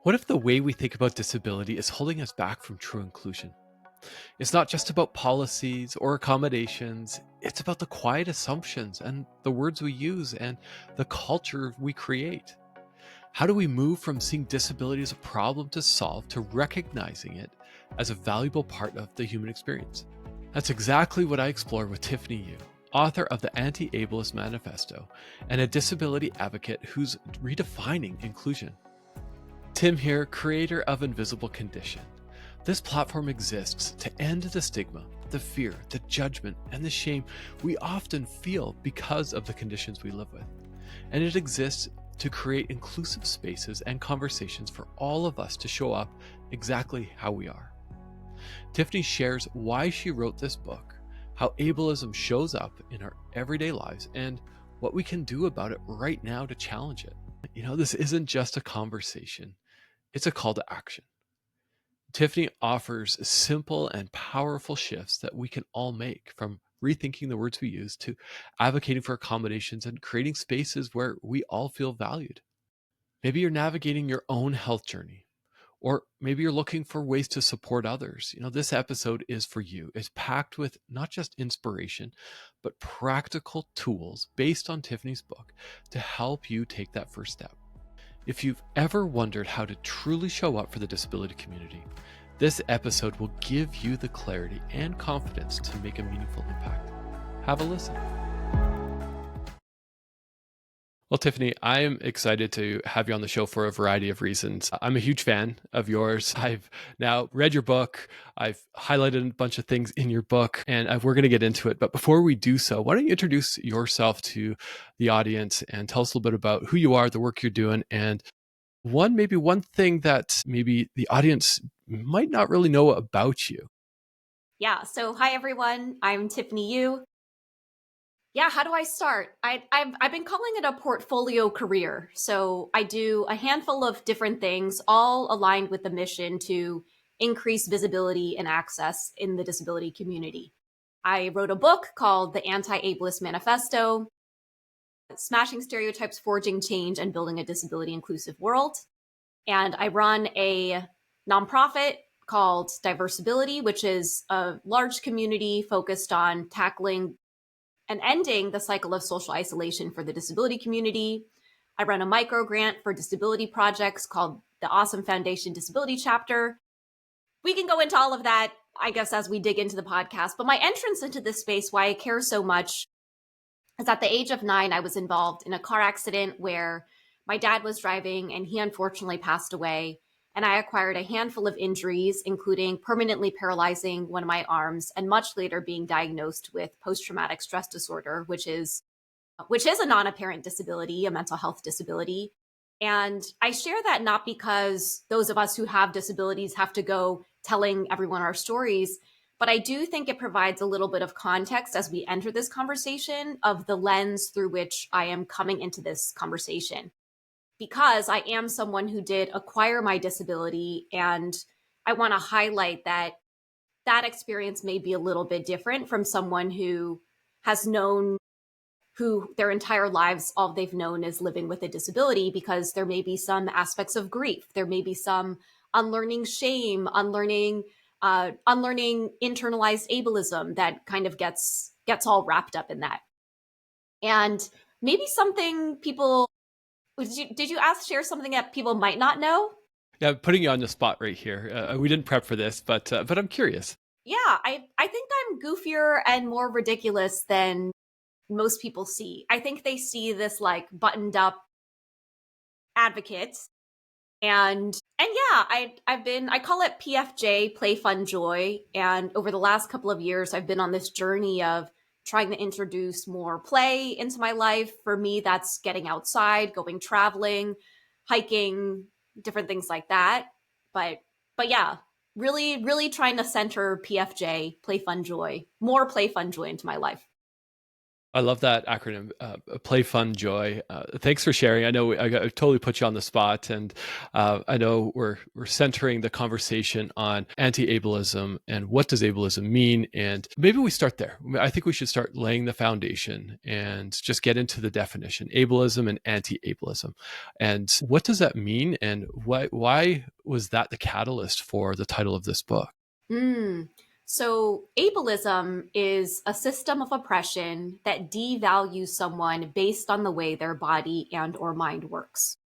What if the way we think about disability is holding us back from true inclusion? It's not just about policies or accommodations, it's about the quiet assumptions and the words we use and the culture we create. How do we move from seeing disability as a problem to solve to recognizing it as a valuable part of the human experience? That's exactly what I explore with Tiffany Yu, author of the Anti-Ableist Manifesto and a disability advocate who's redefining inclusion. Tim here, creator of Invisible Condition. This platform exists to end the stigma, the fear, the judgment, and the shame we often feel because of the conditions we live with. And it exists to create inclusive spaces and conversations for all of us to show up exactly how we are. Tiffany shares why she wrote this book, how ableism shows up in our everyday lives, and what we can do about it right now to challenge it. This isn't just a conversation. It's a call to action. Tiffany offers simple and powerful shifts that we can all make, from rethinking the words we use to advocating for accommodations and creating spaces where we all feel valued. Maybe you're navigating your own health journey, or maybe you're looking for ways to support others. This episode is for you. It's packed with not just inspiration, but practical tools based on Tiffany's book to help you take that first step. If you've ever wondered how to truly show up for the disability community, this episode will give you the clarity and confidence to make a meaningful impact. Have a listen. Well, Tiffany, I am excited to have you on the show for a variety of reasons. I'm a huge fan of yours. I've now read your book. I've highlighted a bunch of things in your book, and we're going to get into it. But before we do so, why don't you introduce yourself to the audience and tell us a little bit about who you are, the work you're doing, and one thing that maybe the audience might not really know about you. Yeah. So, hi everyone. I'm Tiffany Yu. Yeah. How do I start? I've been calling it a portfolio career. So I do a handful of different things, all aligned with the mission to increase visibility and access in the disability community. I wrote a book called The Anti-Ableist Manifesto, Smashing Stereotypes, Forging Change, and Building a Disability Inclusive World. And I run a nonprofit called Diversibility, which is a large community focused on tackling and ending the cycle of social isolation for the disability community. I run a micro grant for disability projects called the Awesome Foundation Disability Chapter. We can go into all of that, I guess, as we dig into the podcast. But my entrance into this space, why I care so much, is at the age of 9, I was involved in a car accident where my dad was driving and he unfortunately passed away. And I acquired a handful of injuries, including permanently paralyzing one of my arms, and much later being diagnosed with post-traumatic stress disorder, which is a non-apparent disability, a mental health disability. And I share that not because those of us who have disabilities have to go telling everyone our stories, but I do think it provides a little bit of context as we enter this conversation of the lens through which I am coming into this conversation. Because I am someone who did acquire my disability, and I want to highlight that that experience may be a little bit different from someone who has known, who their entire lives, all they've known is living with a disability, because there may be some aspects of grief. There may be some unlearning shame, unlearning internalized ableism that kind of gets all wrapped up in that. And maybe something people, did you share something that people might not know? Yeah, putting you on the spot right here. We didn't prep for this, but I'm curious. Yeah, I think I'm goofier and more ridiculous than most people see. I think they see this like buttoned up advocate. And yeah, I call it PFJ, play fun joy. And over the last couple of years, I've been on this journey of trying to introduce more play into my life. For me, that's getting outside, going traveling, hiking, different things like that. But yeah, really, really trying to center PFJ, play fun joy, more play fun joy into my life. I love that acronym, play, fun, joy. Thanks for sharing. I know I totally put you on the spot, and I know we're centering the conversation on anti-ableism and what does ableism mean, and maybe we start there. I think we should start laying the foundation and just get into the definition: ableism and anti-ableism, and what does that mean, and why was that the catalyst for the title of this book? Mm. So, ableism is a system of oppression that devalues someone based on the way their body and or mind works.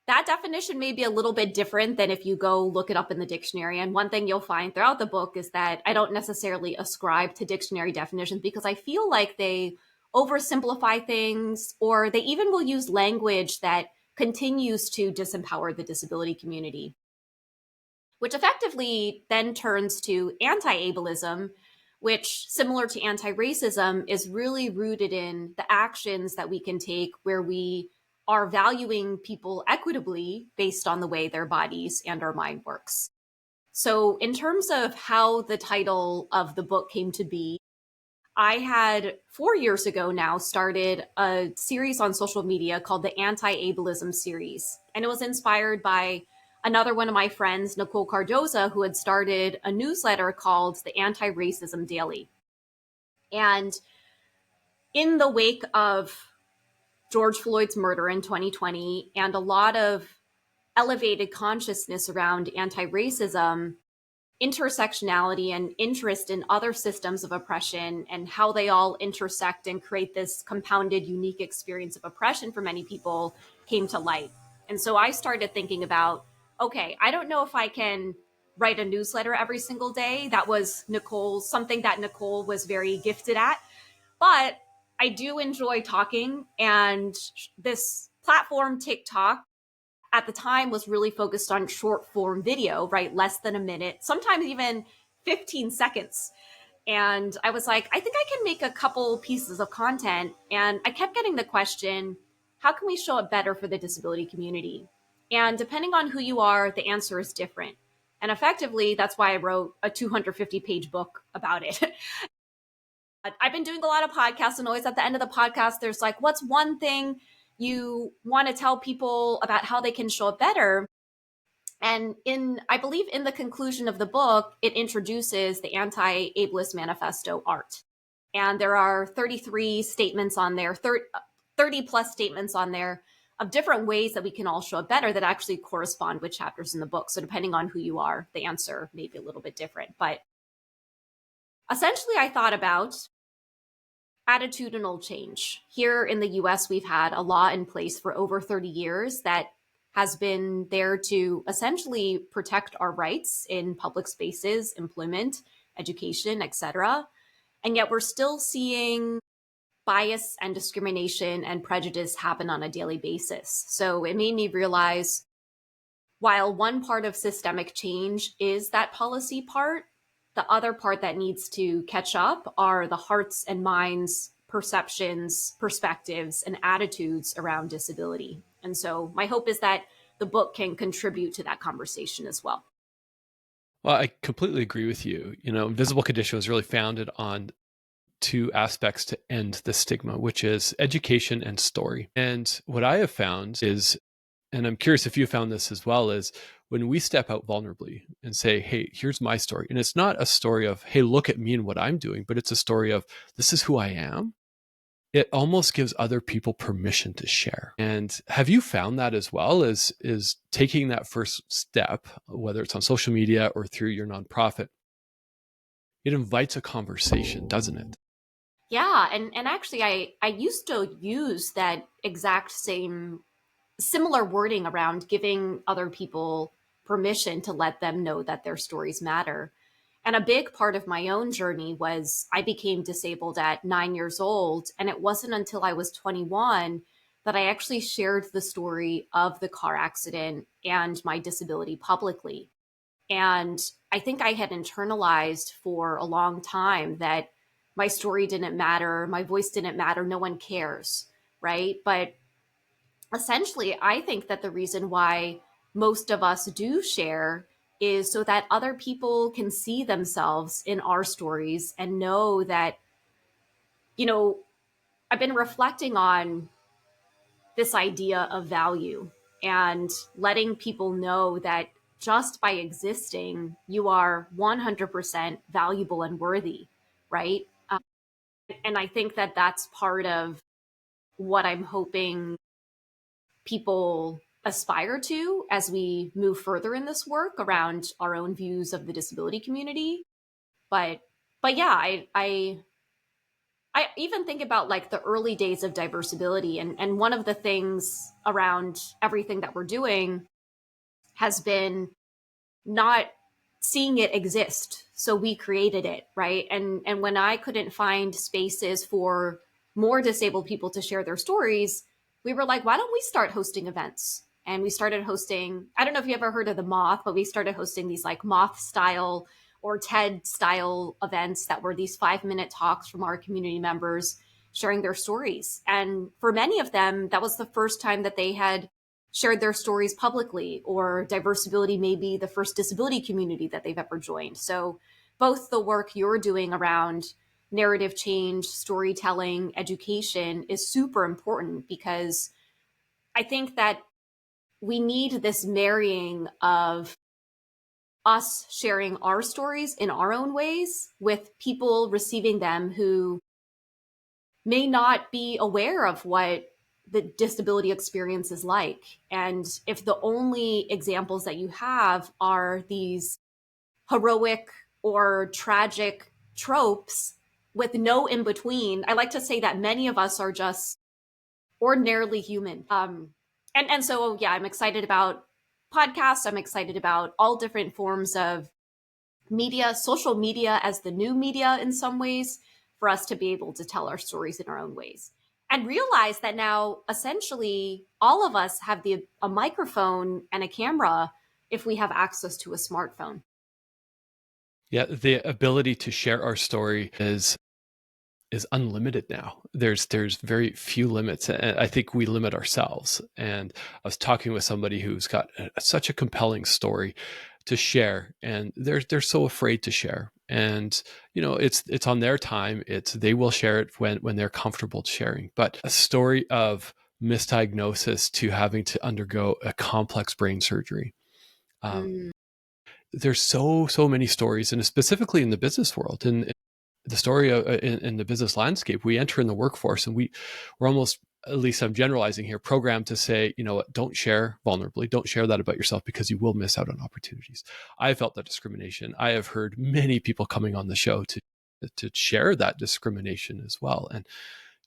That definition may be a little bit different than if you go look it up in the dictionary. And one thing you'll find throughout the book is that I don't necessarily ascribe to dictionary definitions because I feel like they oversimplify things, or they even will use language that continues to disempower the disability community, which effectively then turns to anti-ableism, which, similar to anti-racism, is really rooted in the actions that we can take where we are valuing people equitably based on the way their bodies and our mind works. So, in terms of how the title of the book came to be, I had 4 years ago now started a series on social media called the Anti-Ableism series. And it was inspired by another one of my friends, Nicole Cardoza, who had started a newsletter called the Anti-Racism Daily. And in the wake of George Floyd's murder in 2020 and a lot of elevated consciousness around anti-racism, intersectionality and interest in other systems of oppression and how they all intersect and create this compounded, unique experience of oppression for many people came to light. And so I started thinking about, okay, I don't know if I can write a newsletter every single day. That was something that Nicole was very gifted at. But I do enjoy talking. And this platform, TikTok, at the time was really focused on short form video, right? Less than a minute, sometimes even 15 seconds. And I was like, I think I can make a couple pieces of content. And I kept getting the question, how can we show it better for the disability community? And depending on who you are, the answer is different. And effectively, that's why I wrote a 250-page book about it. I've been doing a lot of podcasts, and always at the end of the podcast, there's like, what's one thing you want to tell people about how they can show up better? And I believe in the conclusion of the book, it introduces the Anti-Ableist Manifesto art. And there are 33 statements on there, 30 plus statements on there of different ways that we can all show up better that actually correspond with chapters in the book. So depending on who you are, the answer may be a little bit different. But essentially, I thought about attitudinal change. Here in the US, we've had a law in place for over 30 years that has been there to essentially protect our rights in public spaces, employment, education, etc. And yet we're still seeing bias and discrimination and prejudice happen on a daily basis. So it made me realize, while one part of systemic change is that policy part, the other part that needs to catch up are the hearts and minds, perceptions, perspectives, and attitudes around disability. And so my hope is that the book can contribute to that conversation as well. Well, I completely agree with you. Invisible Condition was really founded on two aspects to end the stigma, which is education and story. And what I have found is, and I'm curious if you found this as well, is when we step out vulnerably and say, hey, here's my story. And it's not a story of, hey, look at me and what I'm doing, but it's a story of, this is who I am. It almost gives other people permission to share. And have you found that as well, is taking that first step, whether it's on social media or through your nonprofit? It invites a conversation, doesn't it? Yeah, and actually I used to use that exact similar wording around giving other people permission to let them know that their stories matter. And a big part of my own journey was I became disabled at 9 years old. And it wasn't until I was 21 that I actually shared the story of the car accident and my disability publicly. And I think I had internalized for a long time that my story didn't matter, my voice didn't matter, no one cares, right? But essentially, I think that the reason why most of us do share is so that other people can see themselves in our stories and know that you know, I've been reflecting on this idea of value and letting people know that just by existing, you are 100% valuable and worthy, right? And I think that that's part of what I'm hoping people aspire to as we move further in this work around our own views of the disability community. But but yeah, I even think about like the early days of diversibility, and one of the things around everything that we're doing has been not seeing it exist. So we created it, right? And when I couldn't find spaces for more disabled people to share their stories, we were like, why don't we start hosting events? And we started hosting, I don't know if you ever heard of the Moth, but we started hosting these like Moth style or TED style events that were these 5-minute talks from our community members sharing their stories. And for many of them, that was the first time that they had shared their stories publicly, or diversibility may be the first disability community that they've ever joined. So both the work you're doing around narrative change, storytelling, education is super important, because I think that we need this marrying of us sharing our stories in our own ways with people receiving them who may not be aware of what the disability experience is like. And if the only examples that you have are these heroic or tragic tropes with no in between, I like to say that many of us are just ordinarily human. And so, yeah, I'm excited about podcasts. I'm excited about all different forms of media, social media as the new media in some ways, for us to be able to tell our stories in our own ways. And realize that now essentially all of us have a microphone and a camera if we have access to a smartphone. Yeah, the ability to share our story is unlimited now. There's very few limits, and I think we limit ourselves. And I was talking with somebody who's got such a compelling story to share, and they're so afraid to share. And it's on their time. They will share it when they're comfortable sharing. But a story of misdiagnosis to having to undergo a complex brain surgery. Mm. There's so many stories, and specifically in the business world, and the story in the business landscape. We enter in the workforce, and we're almost, at least I'm generalizing here, programmed to say, don't share vulnerably, don't share that about yourself, because you will miss out on opportunities. I felt that discrimination. I have heard many people coming on the show to share that discrimination as well. And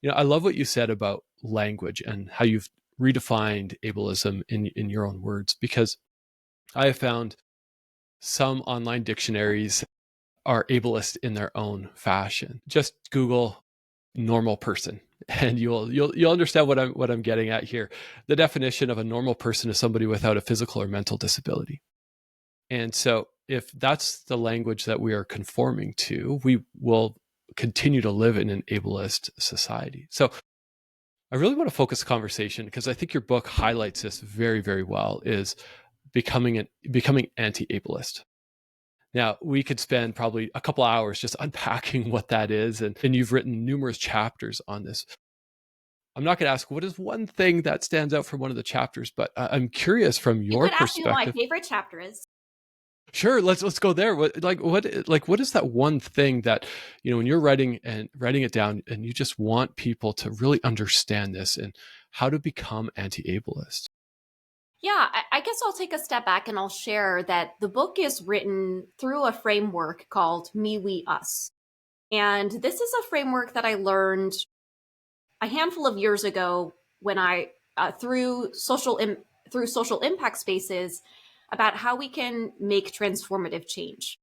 I love what you said about language and how you've redefined ableism in your own words, because I have found some online dictionaries are ableist in their own fashion. Just Google normal person, and you'll understand what I'm getting at here. The definition of a normal person is somebody without a physical or mental disability. And so if that's the language that we are conforming to, we will continue to live in an ableist society. So I really want to focus the conversation, because I think your book highlights this very, very well, is becoming anti-ableist. Now, we could spend probably a couple hours just unpacking what that is, and you've written numerous chapters on this. I'm not going to ask what is one thing that stands out from one of the chapters, but I'm curious from You your could ask me what my perspective. favorite chapter is. Sure, let's go there. What is that one thing that, when you're writing it down, and you just want people to really understand this and how to become anti-ableist? Yeah, I guess I'll take a step back and I'll share that the book is written through a framework called Me, We, Us. And this is a framework that I learned a handful of years ago when I through social impact spaces, about how we can make transformative change.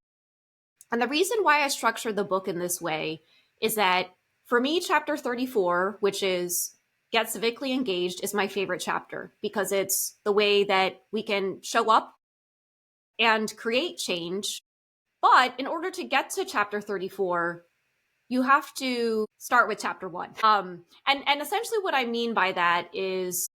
And the reason why I structured the book in this way is that for me, chapter 34, which is Get Civically Engaged, is my favorite chapter, because it's the way that we can show up and create change. But in order to get to chapter 34, you have to start with chapter 1. And essentially what I mean by that is,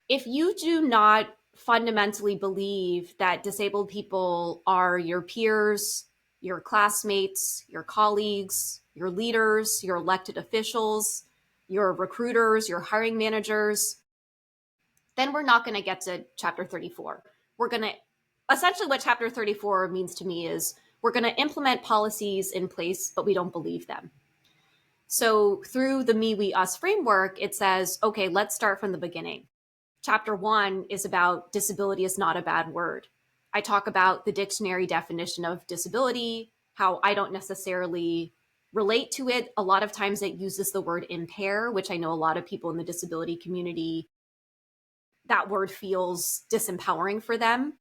if you do not fundamentally believe that disabled people are your peers, your classmates, your colleagues, your leaders, your elected officials, your recruiters, your hiring managers, then we're not going to get to chapter 34. We're going to essentially what chapter 34 means to me is we're going to implement policies in place, but we don't believe them. So through the me, we, us framework, it says, okay, let's start from the beginning. Chapter 1 is about disability is not a bad word. I talk about the dictionary definition of disability, how I don't necessarily relate to it. A lot of times it uses the word impair, which I know a lot of people in the disability community, that word feels disempowering for them.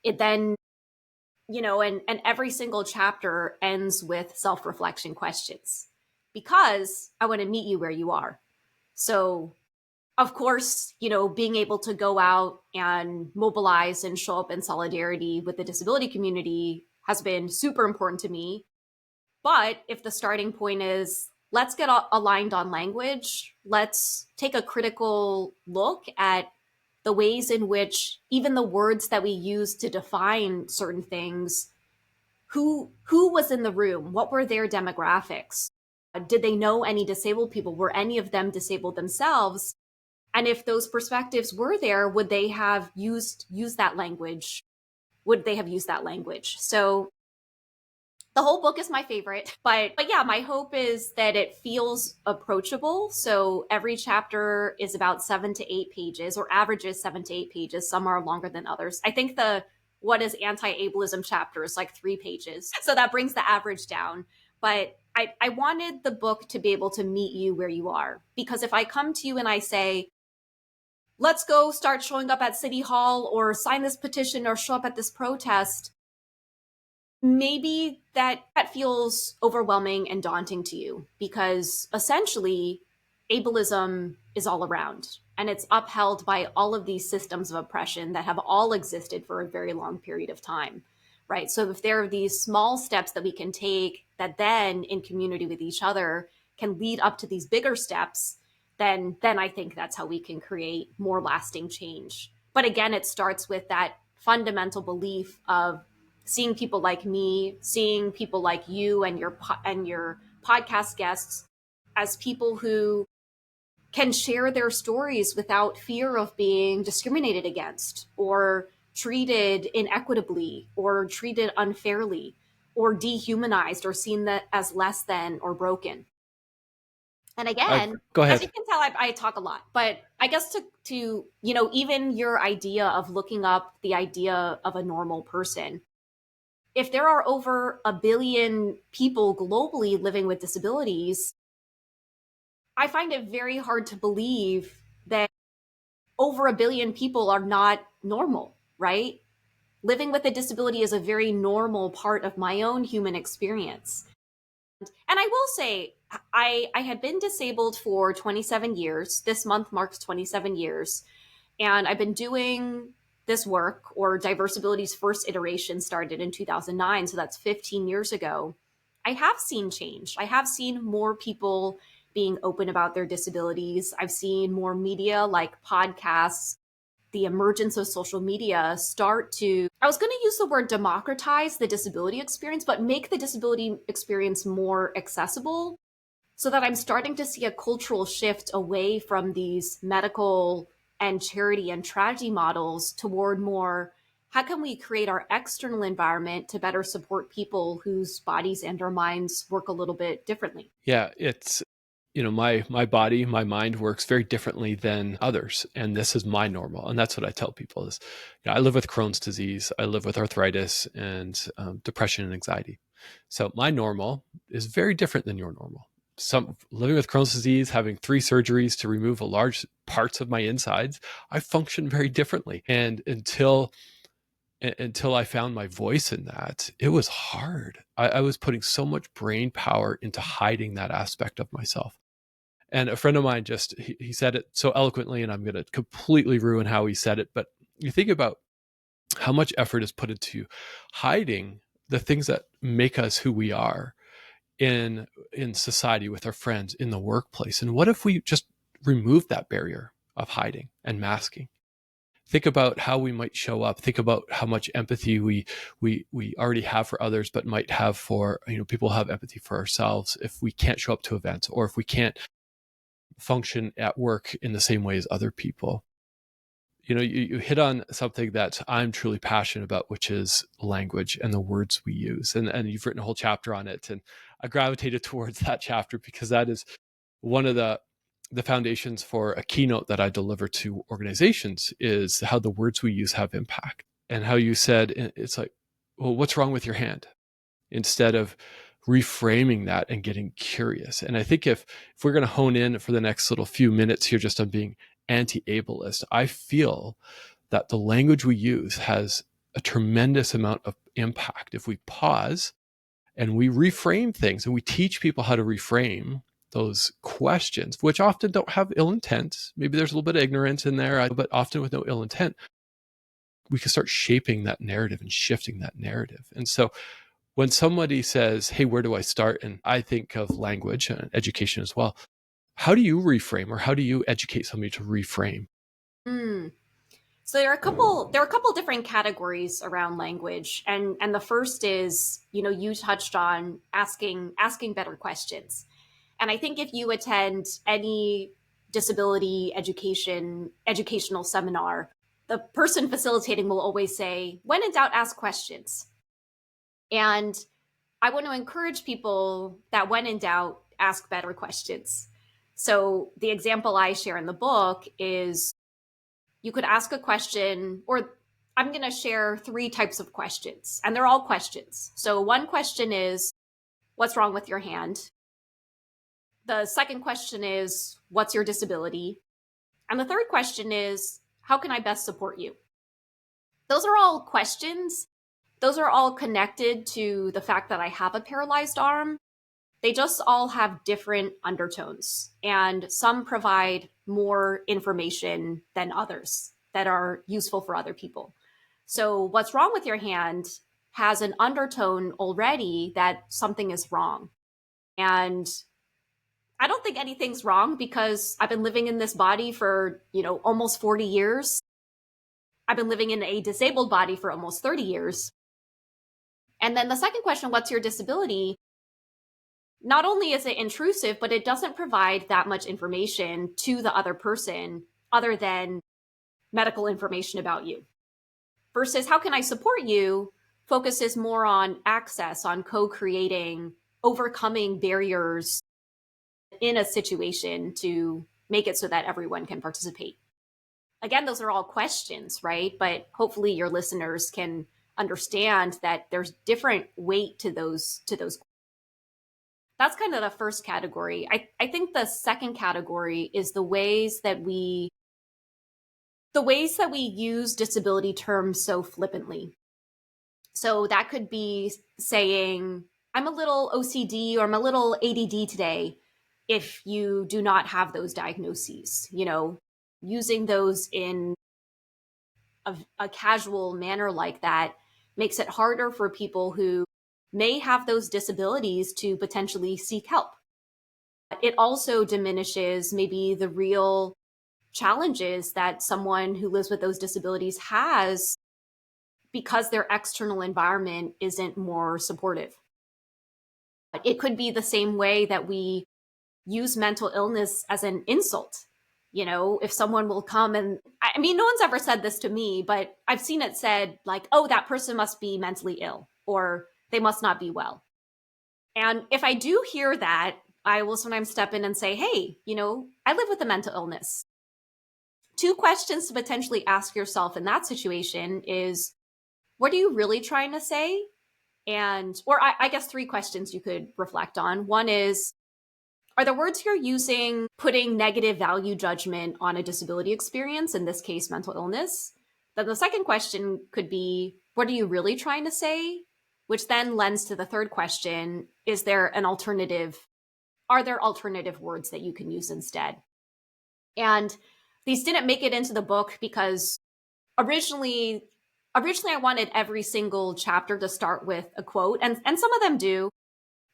It then, and every single chapter ends with self-reflection questions because I want to meet you where you are. So of course, being able to go out and mobilize and show up in solidarity with the disability community has been super important to me. But if the starting point is let's get aligned on language, let's take a critical look at the ways in which even the words that we use to define certain things, who was in the room, what were their demographics, did they know any disabled people, were any of them disabled themselves? And if those perspectives were there, would they have used that language? Would they have used that language? So the whole book is my favorite, but yeah, my hope is that it feels approachable. So every chapter is about 7 to 8 pages, or averages 7 to 8 pages. Some are longer than others. I think the what is anti-ableism chapter is like 3 pages. So that brings the average down. But I wanted the book to be able to meet you where you are. Because if I come to you and I say, let's go start showing up at City Hall or sign this petition or show up at this protest, maybe that feels overwhelming and daunting to you because essentially ableism is all around and it's upheld by all of these systems of oppression that have all existed for a very long period of time, right? So if there are these small steps that we can take that then in community with each other can lead up to these bigger steps, then I think that's how we can create more lasting change. But again, it starts with that fundamental belief of seeing people like me, seeing people like you and your podcast guests as people who can share their stories without fear of being discriminated against or treated inequitably or treated unfairly or dehumanized or seen that as less than or broken. And again, Go as you ahead. can tell, I talk a lot, but I guess to even your idea of looking up the idea of a normal person, if there are over 1 billion people globally living with disabilities, I find it very hard to believe that over 1 billion people are not normal, right? Living with a disability is a very normal part of my own human experience. And I will say, I had been disabled for 27 years. This month marks 27 years. And I've been doing this work, or Diversability's first iteration started in 2009. So that's 15 years ago. I have seen change. I have seen more people being open about their disabilities. I've seen more media like podcasts, the emergence of social media start to, I was going to use the word democratize the disability experience, but make the disability experience more accessible so that I'm starting to see a cultural shift away from these medical and charity and tragedy models toward more, how can we create our external environment to better support people whose bodies and or minds work a little bit differently? Yeah, it's my body, my mind works very differently than others, and this is my normal. And that's what I tell people is, I live with Crohn's disease, I live with arthritis and depression and anxiety. So my normal is very different than your normal. Some living with Crohn's disease, having 3 surgeries to remove a large parts of my insides, I function very differently. And until I found my voice in that, it was hard. I was putting so much brain power into hiding that aspect of myself. And a friend of mine he said it so eloquently, and I'm going to completely ruin how he said it. But you think about how much effort is put into hiding the things that make us who we are in society, with our friends, in the workplace. And what if we just removed that barrier of hiding and masking? think about how we might show up. Think about how much empathy we already have for others, but might have for, people have empathy for ourselves if we can't show up to events, or if we can't function at work in the same way as other people. You hit on something that I'm truly passionate about, which is language and the words we use. And you've written a whole chapter on it. And I gravitated towards that chapter because that is one of the foundations for a keynote that I deliver to organizations, is how the words we use have impact. And how you said, it's like, well, what's wrong with your hand? Instead of reframing that and getting curious. And I think if we're going to hone in for the next little few minutes here just on being anti-ableist, I feel that the language we use has a tremendous amount of impact if we pause and we reframe things, and we teach people how to reframe those questions, which often don't have ill intent. Maybe there's a little bit of ignorance in there, but often with no ill intent. We can start shaping that narrative and shifting that narrative. And so when somebody says, hey, where do I start? And I think of language and education as well. How do you reframe, or how do you educate somebody to reframe? So there are a couple different categories around language, and the first is, you touched on asking better questions. And I think if you attend any disability educational seminar, the person facilitating will always say, when in doubt, ask questions. And I want to encourage people that when in doubt, ask better questions. So the example I share in the book is, you could ask a question, or I'm going to share 3 types of questions, and they're all questions. So one question is, what's wrong with your hand? The second question is, what's your disability? And the third question is, how can I best support you? Those are all questions. Those are all connected to the fact that I have a paralyzed arm. They just all have different undertones, and some provide more information than others that are useful for other people. So what's wrong with your hand has an undertone already that something is wrong. And I don't think anything's wrong, because I've been living in this body for, almost 40 years. I've been living in a disabled body for almost 30 years. And then the second question, what's your disability? Not only is it intrusive, but it doesn't provide that much information to the other person other than medical information about you. Versus how can I support you focuses more on access, on co-creating, overcoming barriers in a situation to make it so that everyone can participate. Again, those are all questions, right? But hopefully your listeners can understand that there's different weight to those. That's kind of the first category. I think the second category is the ways that we use disability terms so flippantly. So that could be saying, I'm a little OCD, or I'm a little ADD today, if you do not have those diagnoses, using those in a casual manner like that makes it harder for people who may have those disabilities to potentially seek help. It also diminishes maybe the real challenges that someone who lives with those disabilities has, because their external environment isn't more supportive. It could be the same way that we use mental illness as an insult. If someone will come, and I mean, no one's ever said this to me, but I've seen it said like, oh, that person must be mentally ill, or they must not be well. And if I do hear that, I will sometimes step in and say, hey, I live with a mental illness. 2 questions to potentially ask yourself in that situation is, what are you really trying to say? Or I guess 3 questions you could reflect on. One is, are the words you're using putting negative value judgment on a disability experience, in this case, mental illness? Then the second question could be, what are you really trying to say? Which then lends to the third question, is there an alternative? Are there alternative words that you can use instead? And these didn't make it into the book because originally I wanted every single chapter to start with a quote, and some of them do.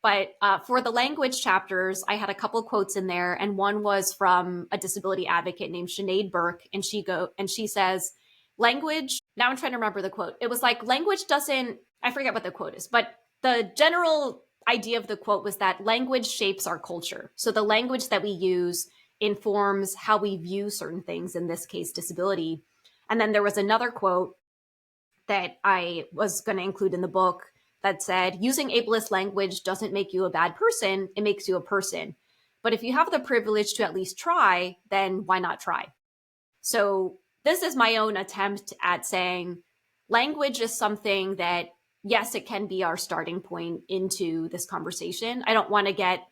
But for the language chapters, I had a couple quotes in there, and one was from a disability advocate named Sinead Burke, and she says, language, now I'm trying to remember the quote. It was like, language doesn't, I forget what the quote is, but the general idea of the quote was that language shapes our culture. So the language that we use informs how we view certain things, in this case, disability. And then there was another quote that I was going to include in the book that said, using ableist language doesn't make you a bad person, it makes you a person. But if you have the privilege to at least try, then why not try? So this is my own attempt at saying language is something that, yes, it can be our starting point into this conversation. I don't want to get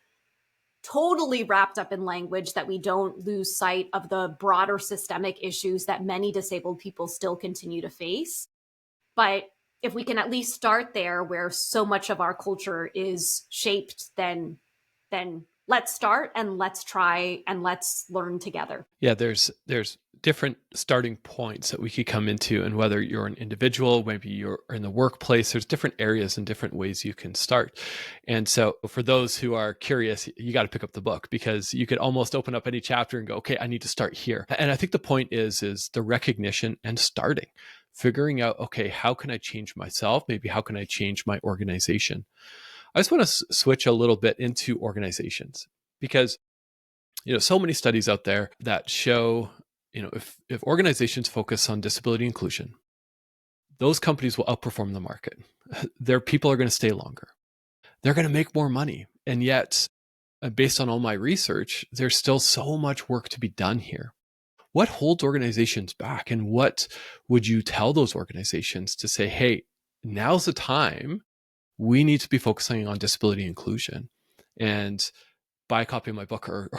totally wrapped up in language that we don't lose sight of the broader systemic issues that many disabled people still continue to face. But if we can at least start there, where so much of our culture is shaped, then let's start and let's try and let's learn together. Yeah, there's different starting points that we could come into, and whether you're an individual, maybe you're in the workplace, there's different areas and different ways you can start. And so for those who are curious, you got to pick up the book, because you could almost open up any chapter and go, okay, I need to start here. And I think the point is the recognition and starting, figuring out, okay, how can I change myself? Maybe how can I change my organization? I just want to switch a little bit into organizations, because so many studies out there that show, if organizations focus on disability inclusion, those companies will outperform the market. Their people are going to stay longer. They're going to make more money. And yet, based on all my research, there's still so much work to be done here. What holds organizations back? And what would you tell those organizations to say, hey, now's the time. We need to be focusing on disability inclusion. And buy a copy of my book, or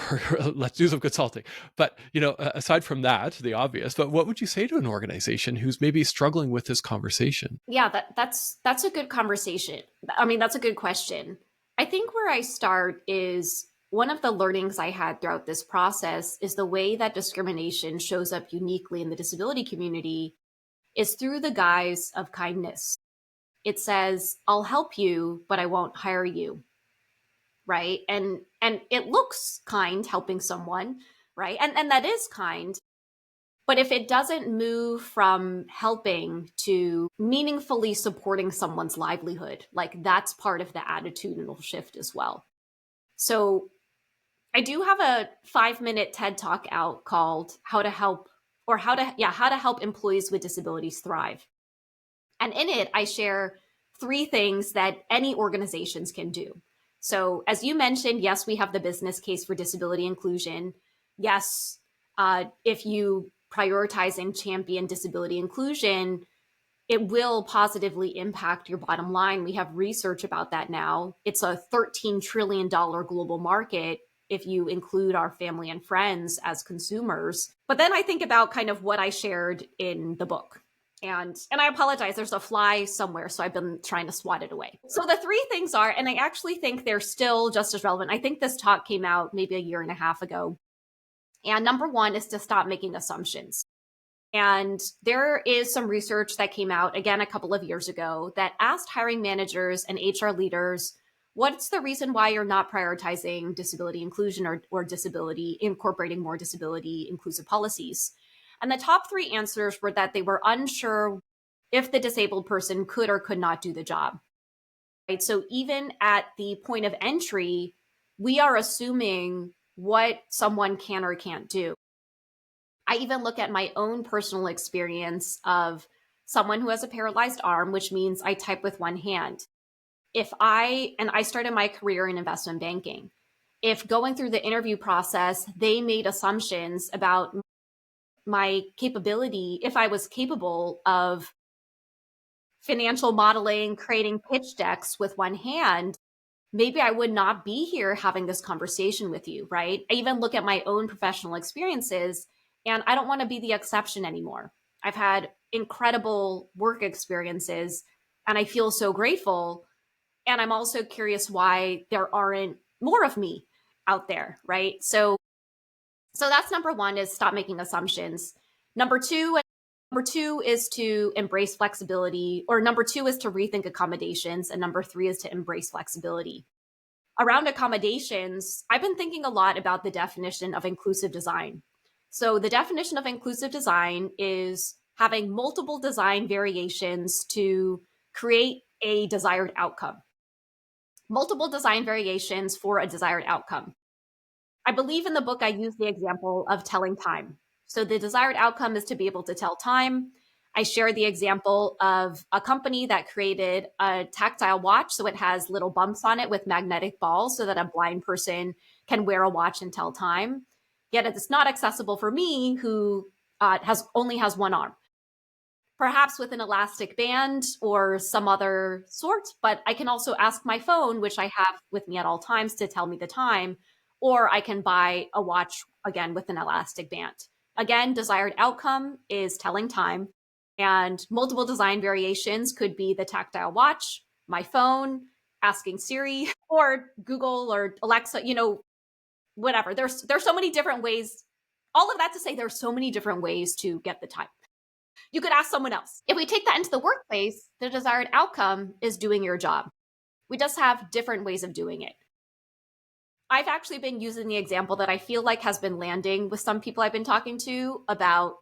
let's do some consulting. But, aside from that, the obvious, but what would you say to an organization who's maybe struggling with this conversation? Yeah, that's a good conversation. I mean, that's a good question. I think where I start is, one of the learnings I had throughout this process is the way that discrimination shows up uniquely in the disability community is through the guise of kindness. It says, I'll help you, but I won't hire you. Right. And it looks kind, helping someone, right? And that is kind. But if it doesn't move from helping to meaningfully supporting someone's livelihood, like, that's part of the attitudinal shift as well. So I do have a 5-minute TED Talk out called How to Help Employees with Disabilities Thrive. And in it, I share 3 things that any organizations can do. So as you mentioned, yes, we have the business case for disability inclusion. Yes, if you prioritize and champion disability inclusion, it will positively impact your bottom line. We have research about that now. It's a $13 trillion global market if you include our family and friends as consumers. But then I think about kind of what I shared in the book. And I apologize, there's a fly somewhere, so I've been trying to swat it away. So the 3 things are, and I actually think they're still just as relevant. I think this talk came out maybe a year and a half ago. And number 1 is to stop making assumptions. And there is some research that came out, again, a couple of years ago, that asked hiring managers and HR leaders, what's the reason why you're not prioritizing disability inclusion or disability, incorporating more disability inclusive policies? And the top 3 answers were that they were unsure if the disabled person could or could not do the job. Right? So even at the point of entry, we are assuming what someone can or can't do. I even look at my own personal experience of someone who has a paralyzed arm, which means I type with one hand. I started my career in investment banking. If going through the interview process, they made assumptions about my capability, if I was capable of financial modeling, creating pitch decks with one hand, maybe I would not be here having this conversation with you, right? I even look at my own professional experiences, and I don't want to be the exception anymore. I've had incredible work experiences, and I feel so grateful. And I'm also curious why there aren't more of me out there, right? So that's number 1, is stop making assumptions. Number two is to embrace flexibility, or number 2 is to rethink accommodations, and number 3 is to embrace flexibility. Around accommodations, I've been thinking a lot about the definition of inclusive design. So the definition of inclusive design is having multiple design variations to create a desired outcome. Multiple design variations for a desired outcome. I believe in the book I use the example of telling time. So the desired outcome is to be able to tell time. I share the example of a company that created a tactile watch. So it has little bumps on it with magnetic balls so that a blind person can wear a watch and tell time. Yet it's not accessible for me who only has one arm. Perhaps with an elastic band or some other sort, but I can also ask my phone, which I have with me at all times, to tell me the time, or I can buy a watch again with an elastic band. Again, desired outcome is telling time, and multiple design variations could be the tactile watch, my phone, asking Siri or Google or Alexa, whatever. There's so many different ways. All of that to say there's so many different ways to get the time. You could ask someone else. If we take that into the workplace, the desired outcome is doing your job. We just have different ways of doing it. I've actually been using the example that I feel like has been landing with some people I've been talking to about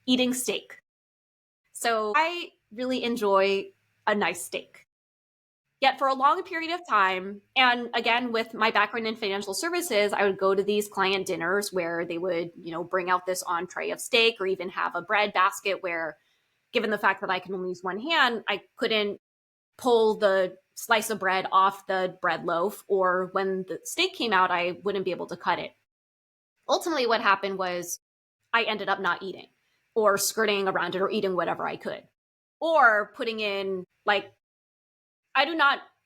eating steak. So I really enjoy a nice steak. Yet for a long period of time, and again, with my background in financial services, I would go to these client dinners where they would, bring out this entree of steak or even have a bread basket where, given the fact that I can only use one hand, I couldn't pull the slice of bread off the bread loaf, or when the steak came out, I wouldn't be able to cut it. Ultimately, what happened was I ended up not eating or skirting around it or eating whatever I could or putting in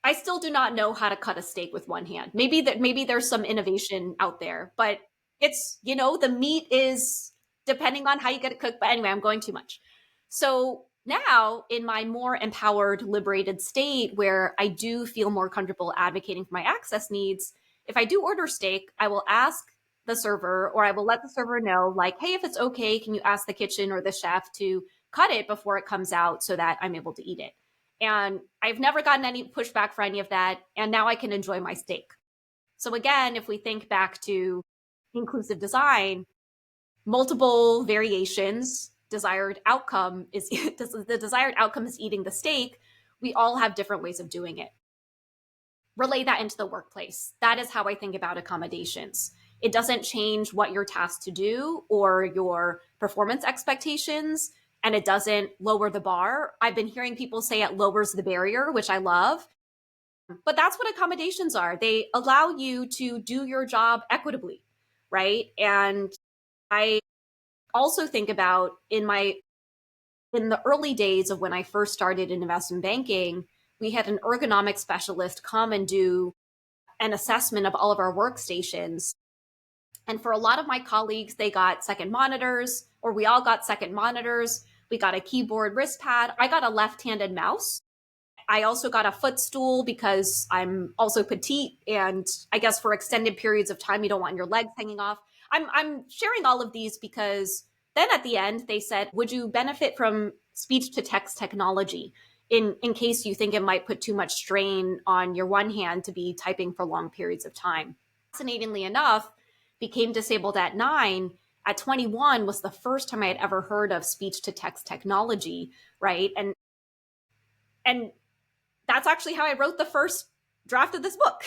I still do not know how to cut a steak with one hand. Maybe there's some innovation out there, but it's, the meat is depending on how you get it cooked. But anyway, I'm going too much. So now in my more empowered, liberated state where I do feel more comfortable advocating for my access needs, if I do order steak, I will ask the server or I will let the server know, like, hey, if it's okay, can you ask the kitchen or the chef to cut it before it comes out so that I'm able to eat it? And I've never gotten any pushback for any of that. And now I can enjoy my steak. So again, if we think back to inclusive design, multiple variations, desired outcome is the desired outcome is eating the steak. We all have different ways of doing it. Relay that into the workplace. That is how I think about accommodations. It doesn't change what you're tasked to do or your performance expectations, and it doesn't lower the bar. I've been hearing people say it lowers the barrier, which I love. But that's what accommodations are. They allow you to do your job equitably, right? And I also think about in the early days of when I first started in investment banking, we had an ergonomic specialist come and do an assessment of all of our workstations. And for a lot of my colleagues, they got second monitors, or we all got second monitors. We got a keyboard wrist pad. I got a left-handed mouse. I also got a footstool because I'm also petite. And I guess for extended periods of time, you don't want your legs hanging off. I'm sharing all of these because then at the end, they said, would you benefit from speech to text technology in case you think it might put too much strain on your one hand to be typing for long periods of time? Fascinatingly enough, became disabled at 9. At 21 was the first time I had ever heard of speech to text technology, right? And that's actually how I wrote the first draft of this book.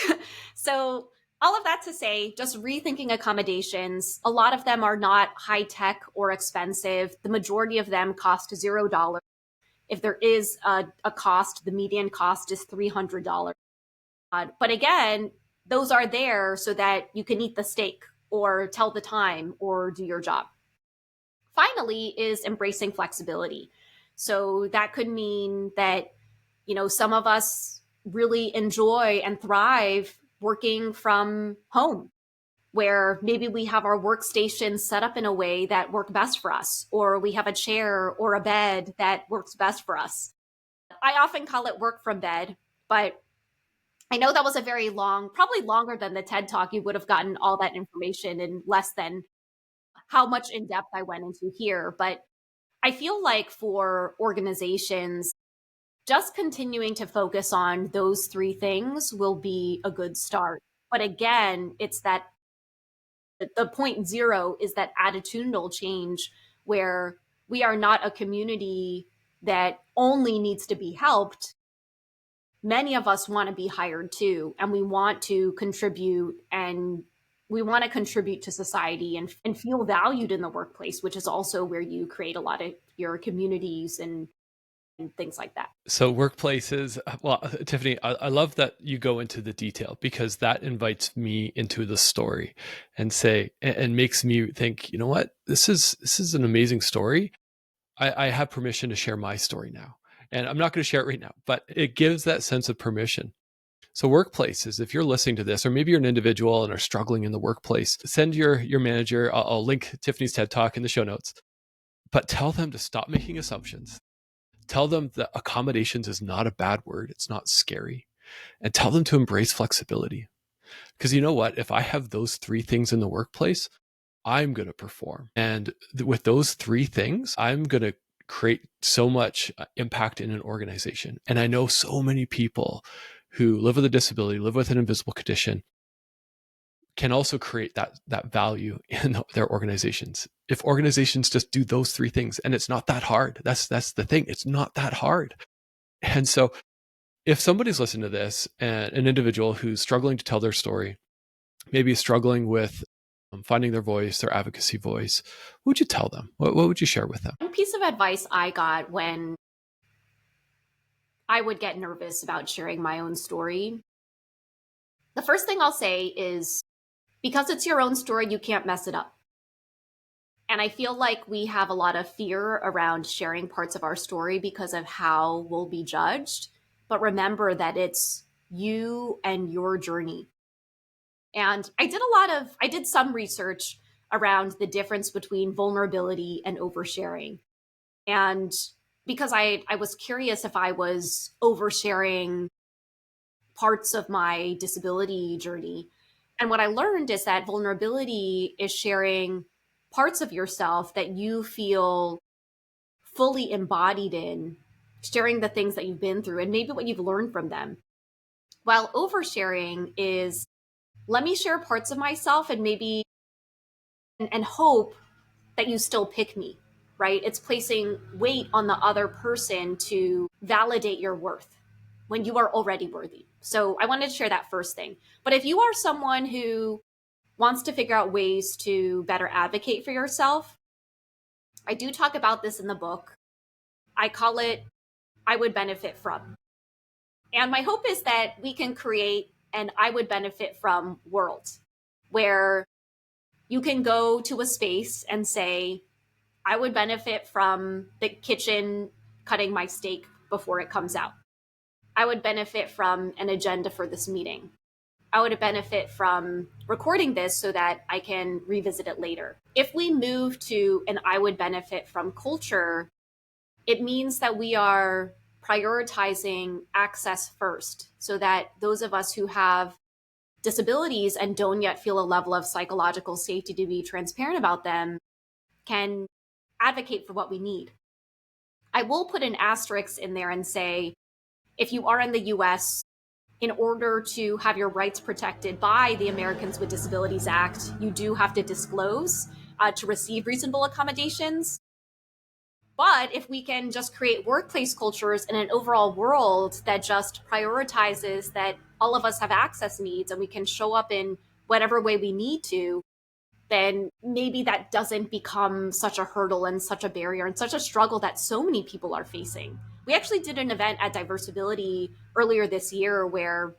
So all of that to say, just rethinking accommodations. A lot of them are not high tech or expensive. The majority of them cost $0. If there is a cost, the median cost is $300. But again, those are there so that you can eat the steak or tell the time or do your job. Finally is embracing flexibility. So that could mean that, some of us really enjoy and thrive working from home, where maybe we have our workstation set up in a way that work best for us, or we have a chair or a bed that works best for us. I often call it work from bed, but I know that was a very long, probably longer than the TED Talk. You would have gotten all that information in less than how much in depth I went into here. But I feel like for organizations, just continuing to focus on those three things will be a good start. But again, it's the point zero is that attitudinal change where We are not a community that only needs to be helped. Many of us want to be hired too, and we want to contribute, and we want to contribute to society and feel valued in the workplace, which is also where you create a lot of your communities and things like that. So workplaces, well, Tiffany, I love that you go into the detail, because that invites me into the story and makes me think, you know what, this is an amazing story. I have permission to share my story now. And I'm not going to share it right now, but it gives that sense of permission. So workplaces, if you're listening to this, or maybe you're an individual and are struggling in the workplace, send your manager, I'll link Tiffany's TED Talk in the show notes, but tell them to stop making assumptions. Tell them that accommodations is not a bad word. It's not scary. And tell them to embrace flexibility. Because you know what? If I have those three things in the workplace, I'm going to perform. And with those three things, I'm going to create so much impact in an organization. And I know so many people who live with a disability, live with an invisible condition, can also create that value in their organizations. If organizations just do those three things, and it's not that hard. That's the thing. It's not that hard. And so if somebody's listening to this, and an individual who's struggling to tell their story, maybe struggling with finding their voice, their advocacy voice, what would you tell them? What would you share with them? One piece of advice I got when I would get nervous about sharing my own story, the first thing I'll say is, because it's your own story, you can't mess it up. And I feel like we have a lot of fear around sharing parts of our story because of how we'll be judged. But remember that it's you and your journey. And I did some research around the difference between vulnerability and oversharing. And because I was curious if I was oversharing parts of my disability journey. And what I learned is that vulnerability is sharing parts of yourself that you feel fully embodied in, sharing the things that you've been through and maybe what you've learned from them. While oversharing is, let me share parts of myself and maybe and hope that you still pick me, right? It's placing weight on the other person to validate your worth when you are already worthy. So I wanted to share that first thing. But if you are someone who wants to figure out ways to better advocate for yourself, I do talk about this in the book. I call it I would benefit from. And my hope is that we can create an I would benefit from world where you can go to a space and say, I would benefit from the kitchen cutting my steak before it comes out. I would benefit from an agenda for this meeting. I would benefit from recording this so that I can revisit it later. If we move to an I would benefit from culture, it means that we are prioritizing access first, so that those of us who have disabilities and don't yet feel a level of psychological safety to be transparent about them can advocate for what we need. I will put an asterisk in there and say, if you are in the US, in order to have your rights protected by the Americans with Disabilities Act, you do have to disclose to receive reasonable accommodations. But if we can just create workplace cultures in an overall world that just prioritizes that all of us have access needs and we can show up in whatever way we need to, then maybe that doesn't become such a hurdle and such a barrier and such a struggle that so many people are facing. We actually did an event at Diversibility earlier this year where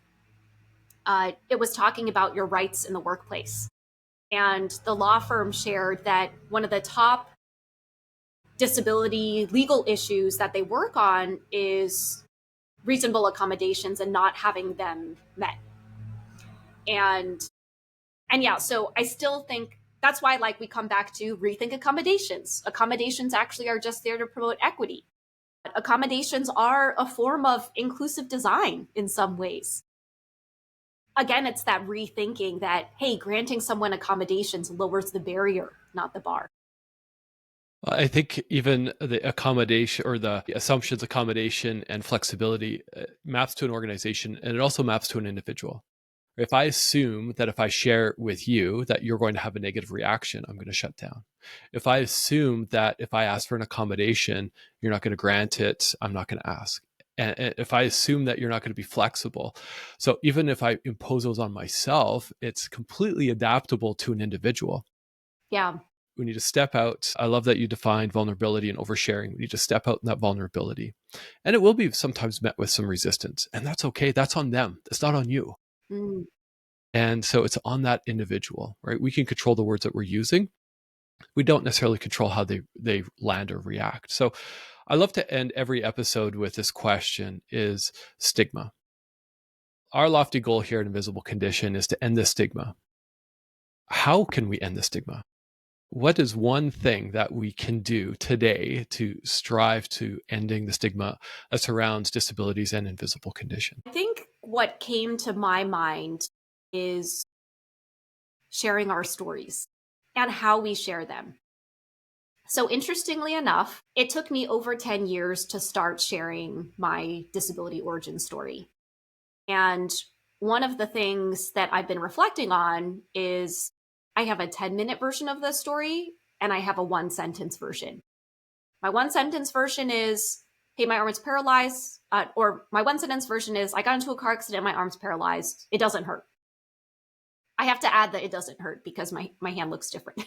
it was talking about your rights in the workplace. And the law firm shared that one of the top disability legal issues that they work on is reasonable accommodations and not having them met. And yeah, so I still think that's why, like, we come back to rethink accommodations. Accommodations actually are just there to promote equity. Accommodations are a form of inclusive design in some ways. Again, it's that rethinking that, hey, granting someone accommodations lowers the barrier, not the bar. I think even the accommodation, or the assumptions, accommodation, and flexibility maps to an organization, and it also maps to an individual. If I assume that if I share with you that you're going to have a negative reaction, I'm going to shut down. If I assume that if I ask for an accommodation, you're not going to grant it, I'm not going to ask. And if I assume that you're not going to be flexible, so even if I impose those on myself, it's completely adaptable to an individual. Yeah. We need to step out. I love that you defined vulnerability and oversharing. We need to step out in that vulnerability. And it will be sometimes met with some resistance. And that's okay. That's on them. It's not on you. Mm. And so it's on that individual, right? We can control the words that we're using. We don't necessarily control how they land or react. So I love to end every episode with this question: is stigma. Our lofty goal here at Invisible Condition is to end the stigma. How can we end the stigma? What is one thing that we can do today to strive to ending the stigma that surrounds disabilities and invisible condition? I think what came to my mind is sharing our stories and how we share them. So, interestingly enough, it took me over 10 years to start sharing my disability origin story. And one of the things that I've been reflecting on is I have a 10-minute version of the story and I have a one sentence version. My one sentence version is, hey, my arm is paralyzed. Or my one sentence version is, I got into a car accident, my arm's paralyzed. It doesn't hurt. I have to add that it doesn't hurt because my hand looks different.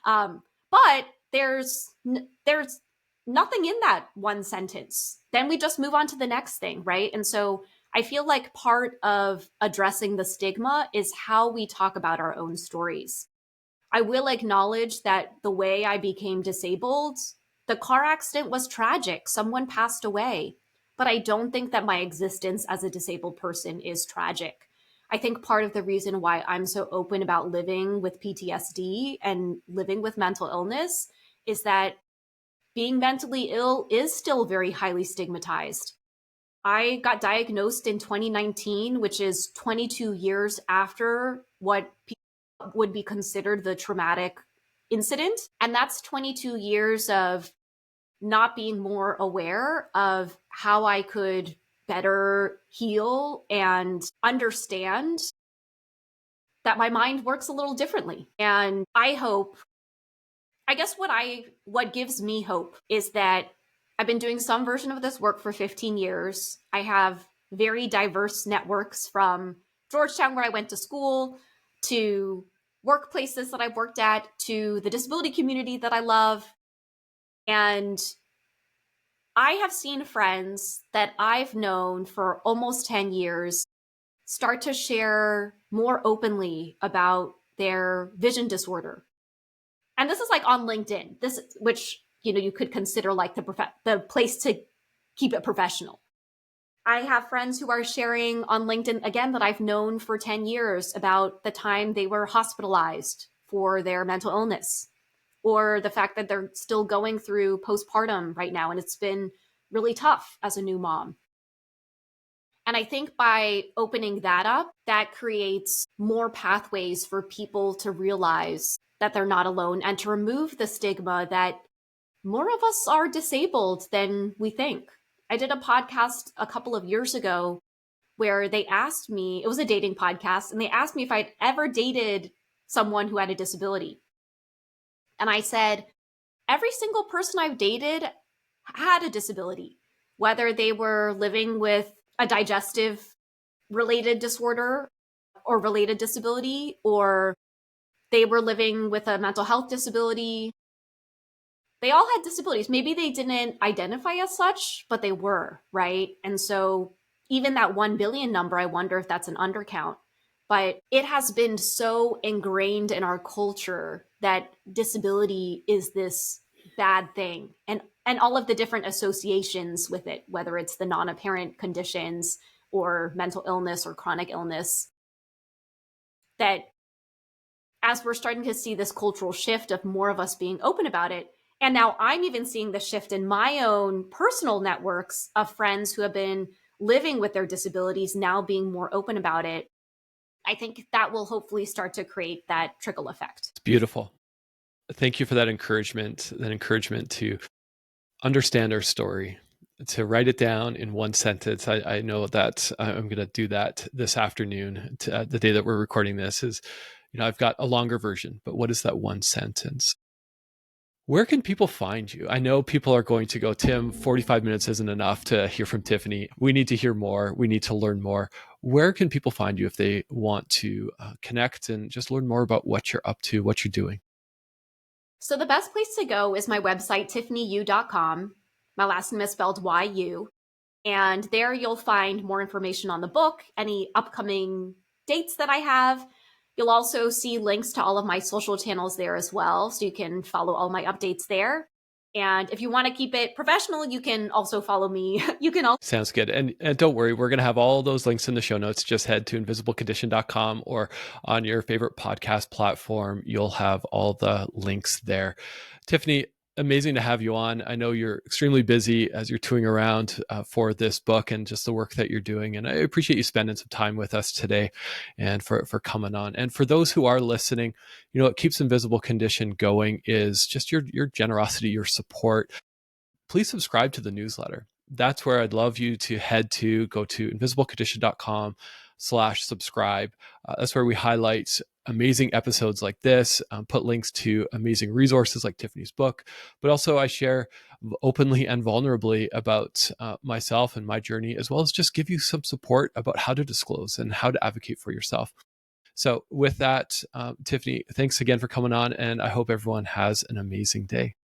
But there's nothing in that one sentence. Then we just move on to the next thing, right? And so I feel like part of addressing the stigma is how we talk about our own stories. I will acknowledge that the way I became disabled, the car accident was tragic. Someone passed away. But I don't think that my existence as a disabled person is tragic. I think part of the reason why I'm so open about living with PTSD and living with mental illness is that being mentally ill is still very highly stigmatized. I got diagnosed in 2019, which is 22 years after what would be considered the traumatic incident. And that's 22 years of not being more aware of how I could better heal and understand that my mind works a little differently. And I hope, I guess what gives me hope is that I've been doing some version of this work for 15 years. I have very diverse networks from Georgetown, where I went to school, to workplaces that I've worked at, to the disability community that I love. And I have seen friends that I've known for almost 10 years start to share more openly about their vision disorder. And this is like on LinkedIn, which, you could consider like the place to keep it professional. I have friends who are sharing on LinkedIn, again, that I've known for 10 years about the time they were hospitalized for their mental illness, or the fact that they're still going through postpartum right now. And it's been really tough as a new mom. And I think by opening that up, that creates more pathways for people to realize that they're not alone and to remove the stigma that more of us are disabled than we think. I did a podcast a couple of years ago where they asked me, it was a dating podcast, and they asked me if I'd ever dated someone who had a disability. And I said, every single person I've dated had a disability, whether they were living with a digestive related disorder or related disability, or they were living with a mental health disability. They all had disabilities. Maybe they didn't identify as such, but they were, right? And so even that 1 billion number, I wonder if that's an undercount. But it has been so ingrained in our culture that disability is this bad thing. And all of the different associations with it, whether it's the non-apparent conditions or mental illness or chronic illness, that as we're starting to see this cultural shift of more of us being open about it, and now I'm even seeing the shift in my own personal networks of friends who have been living with their disabilities now being more open about it, I think that will hopefully start to create that trickle effect. It's beautiful. Thank you for that encouragement to understand our story to write it down in one sentence. I know that I'm going to do that this afternoon, the day that we're recording this. Is, I've got a longer version, but what is that one sentence? Where can people find you? I know people are going to go, Tim, 45 minutes isn't enough to hear from Tiffany. We need to hear more. We need to learn more. Where can people find you if they want to connect and just learn more about what you're up to, what you're doing? So the best place to go is my website, tiffanyyu.com. My last name is spelled YU. And there you'll find more information on the book, any upcoming dates that I have. You'll also see links to all of my social channels there as well, so you can follow all my updates there. And if you want to keep it professional, you can also follow me. You can also Sounds good. And don't worry, we're going to have all those links in the show notes. Just head to invisiblecondition.com, or on your favorite podcast platform. You'll have all the links there. Tiffany, amazing to have you on. I know you're extremely busy as you're touring around for this book and just the work that you're doing. And I appreciate you spending some time with us today and for coming on. And for those who are listening, what keeps Invisible Condition going is just your generosity, your support. Please subscribe to the newsletter. That's where I'd love you to head to. Go to invisiblecondition.com/subscribe. That's where we highlight amazing episodes like this, put links to amazing resources like Tiffany's book, but also I share openly and vulnerably about myself and my journey, as well as just give you some support about how to disclose and how to advocate for yourself. So with that, Tiffany, thanks again for coming on, and I hope everyone has an amazing day.